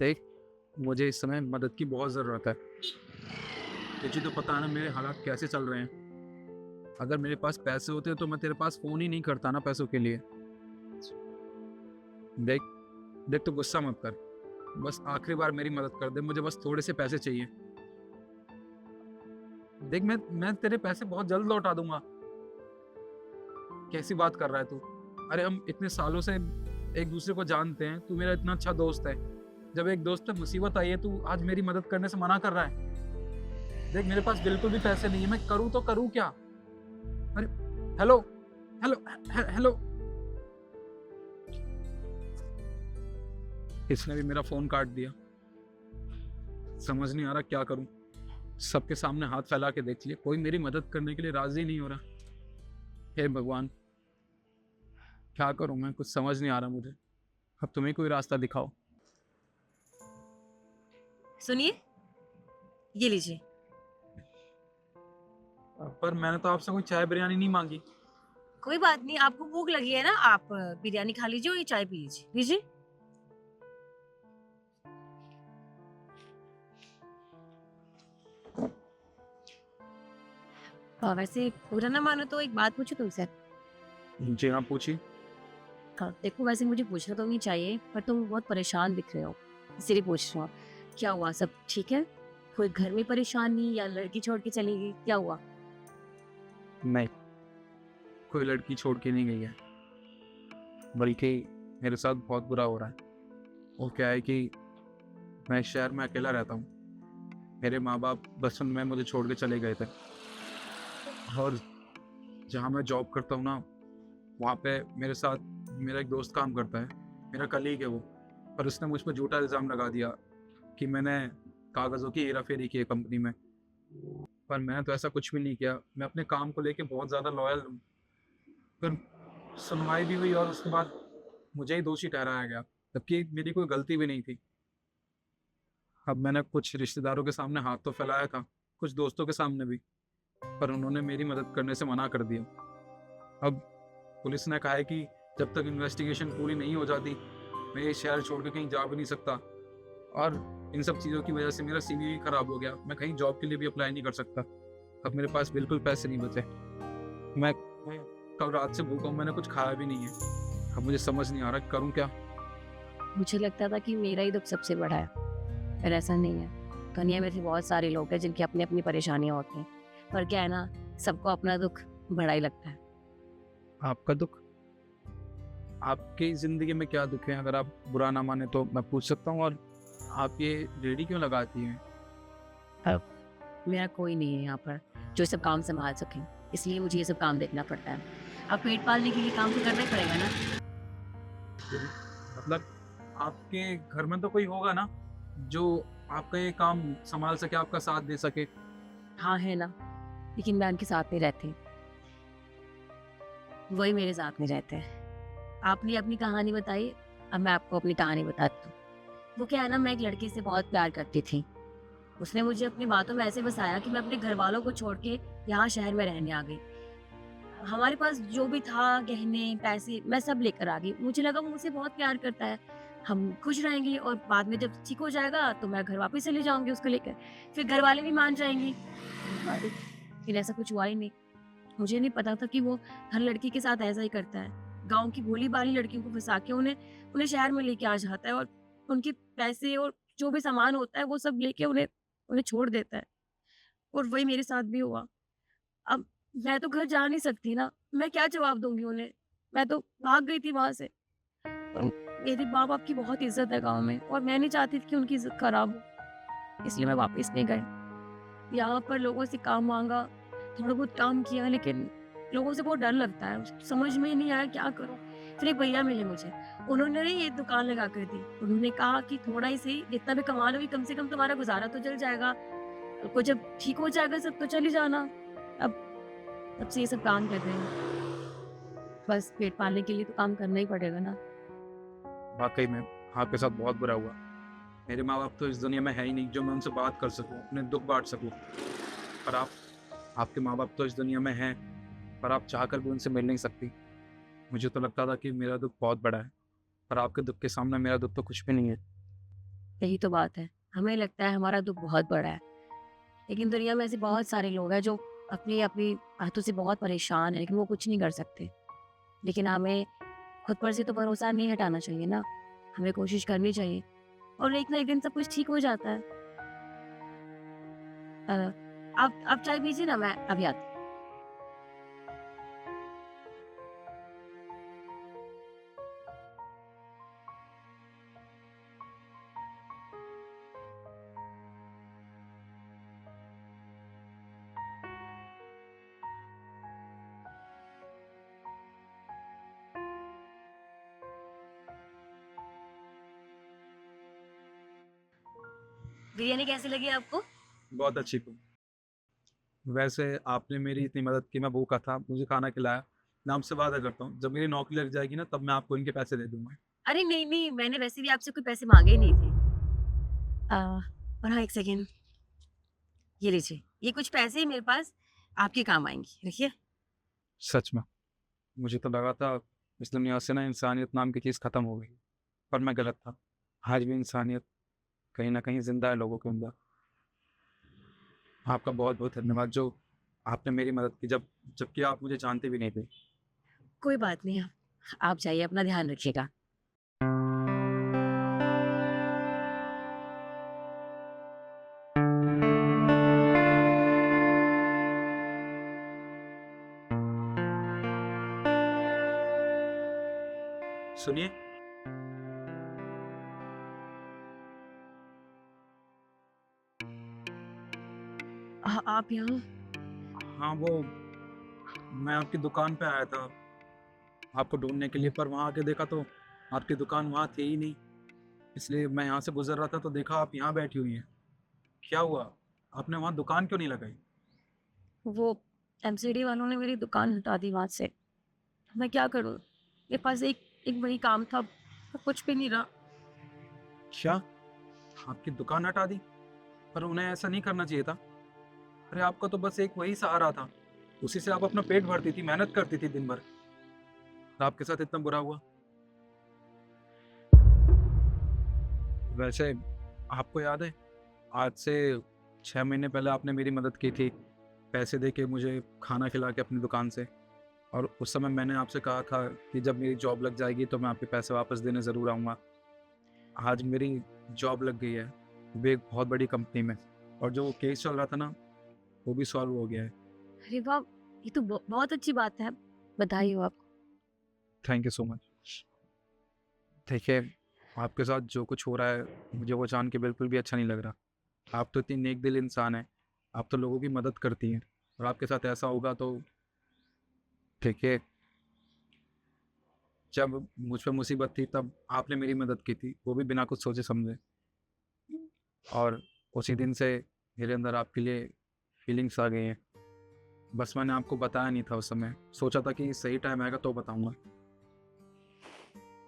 देख, मुझे इस समय मदद की बहुत ज़रूरत है। तुझे तो पता है ना मेरे हालात कैसे चल रहे हैं। अगर मेरे पास पैसे होते तो मैं तेरे पास फ़ोन ही नहीं करता ना पैसों के लिए। देख देख तू गुस्सा मत कर। बस आखिरी बार मेरी मदद कर दे, मुझे बस थोड़े से पैसे चाहिए। देख मैं तेरे पैसे बहुत जल्द लौटा दूँगा। कैसी बात कर रहा है तू? अरे हम इतने सालों से एक-दूसरे को जानते हैं, तू मेरा इतना अच्छा दोस्त है। जब एक दोस्त पे मुसीबत आई है, तू आज मेरी मदद करने से मना कर रहा है। देख मेरे पास बिल्कुल भी पैसे नहीं है, मैं करूँ तो करूँ क्या? अरे हेलो, हेलो, हेलो। इसने भी मेरा फ़ोन काट दिया। समझ नहीं आ रहा क्या करूँ? सबके सामने हाथ फैला के देख लिया, कोई मेरी मदद करने के लिए राज़ी नहीं हो रहा। हे भगवान! क्या करूँ मैं? कुछ समझ नहीं आ रहा मुझे। अब तुम ही कोई रास्ता दिखाओ। सुनिए, ये लीजिए। पर मैंने तो आपसे कोई चाय बिरयानी नहीं माँगी। कोई बात नहीं, आपको भूख लगी है ना, आप बिरयानी खा लीजिए और ये चाय पी लीजिए। लीजिए। वैसे बुरा ना मानो तो एक बात पूछूँ तुमसे? जी हाँ, पूछिए। हाँ, देखो वैसे मुझे पूछना तो नहीं चाहिए, पर तुम बहुत परेशान दिख रहे हो, इसीलिए पूछ रही हूँ। क्या हुआ, सब ठीक है? कोई घर में परेशानी या लड़की छोड़ के चली गई, क्या हुआ? नहीं, कोई लड़की छोड़ के नहीं गई है, बल्कि मेरे साथ बहुत बुरा हो रहा है। वो क्या है कि मैं इस शहर में अकेला रहता हूँ। मेरे माँ-बाप बचपन में मुझे छोड़ के चले गए थे और जहाँ मैं जॉब करता हूँ ना, वहाँ पे मेरे साथ मेरा एक दोस्त काम करता है, मेरा कलीग है वो। पर उसने मुझ पे झूठा इल्ज़ाम लगा दिया कि मैंने कागज़ों की हेरा-फेरी की है कंपनी में। पर मैंने तो ऐसा कुछ भी नहीं किया। मैं अपने काम को लेके बहुत ज़्यादा लॉयल हूँ। फिर सुनवाई भी हुई और उसके बाद मुझे ही दोषी ठहराया गया, जबकि मेरी कोई गलती भी नहीं थी। अब मैंने कुछ रिश्तेदारों के सामने हाथ तो फैलाया था, कुछ दोस्तों के सामने भी, पर उन्होंने मेरी मदद करने से मना कर दिया। अब पुलिस ने कहा है कि जब तक इन्वेस्टिगेशन पूरी नहीं हो जाती, मैं ये शहर छोड़ के कहीं जा भी नहीं सकता और इन सब चीज़ों की वजह से मेरा सीवी भी खराब हो गया। मैं कहीं जॉब के लिए भी अप्लाई नहीं कर सकता। अब मेरे पास बिल्कुल पैसे नहीं बचे। मैं कल रात से भूखा हूँ, मैंने कुछ खाया भी नहीं है। अब मुझे समझ नहीं आ रहा करूँ क्या? मुझे लगता था कि मेरा ही दुःख सबसे बड़ा है, पर ऐसा नहीं है। दुनिया में ऐसे बहुत सारे लोग हैं जिनकी अपनी-अपनी परेशानियाँ होती हैं, पर क्या है ना, सबको अपना दुःख बड़ा ही लगता है। आपका दुःख? आपकी ज़िंदगी में क्या दुःख है? अगर आप बुरा ना माने तो मैं पूछ सकता हूँ और आप ये रेडी क्यों लगाती हैं? अब मेरा कोई नहीं है यहाँ पर जो सब काम सँभाल सके, इसलिए मुझे ये सब काम देखना पड़ता है। अब पेट पालने के लिए काम तो करना ही पड़ेगा ना। मतलब आपके घर में तो कोई होगा ना, जो आपका ये काम सँभाल सके, आपका साथ दे सके? हाँ, है ना, लेकिन मैं उनके साथ नहीं रहती, वही मेरे साथ नहीं रहते हैं। आपने अपनी कहानी बताई, अब मैं आपको अपनी कहानी बताती हूँ। वो क्या है ना, मैं एक लड़के से बहुत प्यार करती थी। उसने मुझे अपनी बातों में ऐसे बसाया कि मैं अपने घरवालों को छोड़ के यहाँ शहर में रहने आ गई। हमारे पास जो भी था, गहने, पैसे, मैं सब लेकर आ गई। मुझे लगा वो मुझसे बहुत प्यार करता है। हम खुश रहेंगे और बाद में जब ठीक हो जाएगा तो मैं घर वापस चली जाऊँगी उसको लेकर। फिर घरवाले भी मान जाएँगे। लेकिन ऐसा कुछ हुआ ही नहीं। मुझे नहीं पता था कि वो हर लड़की के साथ ऐसा ही करता है। गाँव की भोली-भाली लड़कियों को फँसा के उन्हें उन्हें शहर में लेके आ जाता है और उनके पैसे और जो भी सामान होता है वो सब लेके उन्हें उन्हें छोड़ देता है। और वही मेरे साथ भी हुआ। अब मैं तो घर जा नहीं सकती ना, मैं क्या जवाब दूँगी उन्हें? मैं तो भाग गई थी वहाँ से। और मेरे माँ-बाप की बहुत इज़्ज़त है गाँव में और मैं नहीं चाहती थी कि उनकी इज़्ज़त खराब हो, इसलिए मैं वापस नहीं गई। यहाँ पर लोगों से काम माँगा, थोड़ा बहुत काम किया, लेकिन लोगों से बहुत डर लगता है, समझ में ही नहीं आया क्या करूँ? फिर एक भैया मिले मुझे, उन्होंने ना ये दुकान लगा कर दी। उन्होंने कहा कि थोड़ा ही सही, जितना भी कमा लोगी कम से कम तुम्हारा गुज़ारा तो चल जाएगा। को जब ठीक हो जाएगा सब तो चली जाना। अब तब से ये सब काम कर रहे हैं। बस पेट पालने के लिए तो काम करना ही पड़ेगा ना। वाक़ई में आपके साथ बहुत बुरा हुआ। मेरे माँ-बाप तो इस दुनिया में है ही नहीं जो मैं उनसे बात कर सकूँ, अपने दुःख बाँट सकूँ। पर आपके माँ-बाप तो इस दुनिया में हैं, पर आप चाहकर भी उनसे मिल नहीं सकती। मुझे तो लगता था कि मेरा दुःख बहुत बड़ा है, पर आपके दुःख के सामने मेरा दुःख तो कुछ भी नहीं है। यही तो बात है, हमें लगता है हमारा दुख बहुत बड़ा है, लेकिन दुनिया में ऐसे बहुत सारे लोग हैं जो अपनी अपनी बातों से बहुत परेशान है, लेकिन वो कुछ नहीं कर सकते। लेकिन हमें खुद पर से तो भरोसा नहीं हटाना चाहिए ना, हमें कोशिश करनी चाहिए और एक ना एक दिन सब कुछ ठीक हो जाता है। अ, आप चाय पीजिए ना, मैं अभी आती हूँ। बिरयानी कैसी लगी आपको? बहुत अच्छी थी। वैसे आपने मेरी इतनी मदद की, मैं भूखा था, मुझे खाना खिलाया। मैं आपसे वादा करता हूँ, जब मेरी नौकरी लग जाएगी ना, तब मैं आपको इनके पैसे दे दूँगा। अरे नहीं, नहीं, मैंने वैसे भी आपसे कोई पैसे माँगे ही नहीं थे। और हाँ, 1 सेकंड, ये लीजिए, ये कुछ पैसे हैं मेरे पास, आपके काम आएँगे, रखिए। सच में, मुझे तो लगा था इस दुनिया से ना इंसानियत नाम की चीज़ खत्म हो गई, पर मैं गलत था। आज भी इंसानियत कहीं न कहीं ज़िंदा है लोगों के अंदर। आपका बहुत-बहुत धन्यवाद जो आपने मेरी मदद की, जबकि आप मुझे जानते भी नहीं थे। कोई बात नहीं, आप जाइए, अपना ध्यान रखिएगा। सुनिए, आप यहाँ? हाँ, वो मैं आपकी दुकान पे आया था आपको ढूँढने के लिए, पर वहाँ आके देखा तो आपकी दुकान वहाँ थी ही नहीं। इसलिए मैं यहाँ से गुज़र रहा था तो देखा आप यहाँ बैठी हुई हैं। क्या हुआ? आपने वहाँ दुकान क्यों नहीं लगाई? वो एमसीडी वालों ने मेरी दुकान हटा दी वहाँ से। मैं क्या करूँ? मेरे पास एक एक वही काम था, और कुछ भी नहीं रहा। क्या? आपकी दुकान हटा दी? पर उन्हें ऐसा नहीं करना चाहिए था। अरे आपका तो बस एक वही सहारा था। उसी से आप अपना पेट भरती थी, मेहनत करती थी दिन भर। और आपके साथ इतना बुरा हुआ। वैसे आपको याद है, आज से 6 महीने पहले आपने मेरी मदद की थी, पैसे देके मुझे खाना खिला के अपनी दुकान से। और उस समय मैंने आपसे कहा था कि जब मेरी जॉब लग जाएगी तो मैं आपके पैसे वापस देने ज़रूर आऊँगा। आज मेरी जॉब लग गई है, वो भी एक बहुत बड़ी कंपनी में, और जो केस चल रहा था ना, वो भी सॉल्व हो गया है। अरे वाह! ये तो बहुत अच्छी बात है। बधाई हो आपको। Thank you so much. देखिए, आपके साथ जो कुछ हो रहा है, मुझे वो जान के बिल्कुल भी अच्छा नहीं लग रहा। आप तो इतनी नेक दिल इंसान हैं, आप तो लोगों की मदद करती हैं, और आपके साथ ऐसा होगा तो देखिए, जब मुझ पे मुसीबत थी तब आपने मेरी मदद की थी, वो भी बिना कुछ सोचे समझे। और उसी दिन से मेरे अंदर आपके लिए फीलिंग्स आ गई हैं। बस मैंने आपको बताया नहीं था उस समय, सोचा था कि सही टाइम आएगा तो बताऊँगा।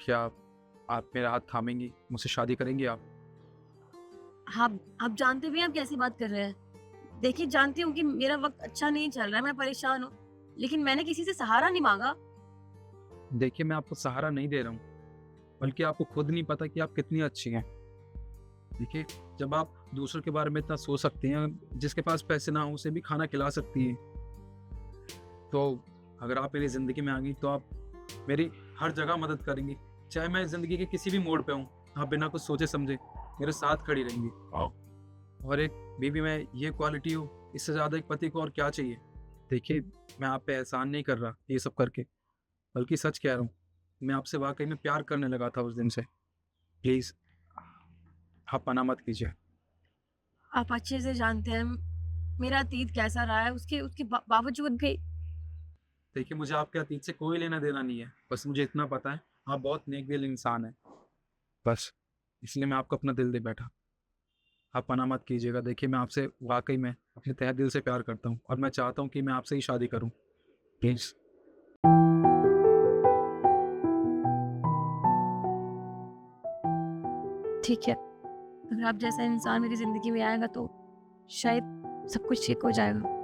क्या आप मेरा हाथ थामेंगी? मुझसे शादी करेंगी आप? आप जानते भी हैं आप कैसी बात कर रहे हैं। देखिए, जानती हूँ कि मेरा वक़्त अच्छा नहीं चल रहा है, मैं परेशान हूँ, लेकिन मैंने किसी से सहारा नहीं माँगा। देखिए, मैं आपको सहारा नहीं दे रहा हूँ, बल्कि आपको खुद नहीं पता कि आप कितनी अच्छी हैं। देखिए, जब आप दूसरों के बारे में इतना सोच सकती हैं, जिसके पास पैसे ना हो उसे भी खाना खिला सकती हैं, तो अगर आप मेरी ज़िंदगी में आ गई तो आप मेरी हर जगह मदद करेंगी। चाहे मैं ज़िंदगी के किसी भी मोड़ पे हूँ, आप बिना कुछ सोचे समझे मेरे साथ खड़ी रहेंगी। और एक बीवी में ये क्वालिटी हो, इससे ज़्यादा एक पति को और क्या चाहिए? देखिए, मैं आप पे एहसान नहीं कर रहा ये सब करके, बल्कि सच कह रहा हूँ। मैं आपसे वाक़ई में प्यार करने लगा था उस दिन से। प्लीज़, आप मना मत कीजिए। आप अच्छे से जानते हैं मेरा अतीत कैसा रहा है, उसके उसके बावजूद भी देखिए, मुझे आपके अतीत से कोई लेना-देना नहीं है। बस मुझे इतना पता है, आप बहुत नेक-दिल इंसान हैं। बस, इसलिए मैं आपको अपना दिल दे बैठा। आप मना मत कीजिएगा। देखिए, मैं आपसे वाक़ई में अपने तहे दिल से प्यार करता हूँ, और मैं चाहता हूँ कि मैं आपसे ही शादी करूँ। प्लीज़। ठीक है। अगर आप जैसा इंसान मेरी ज़िंदगी में आएगा तो शायद सब कुछ ठीक हो जाएगा।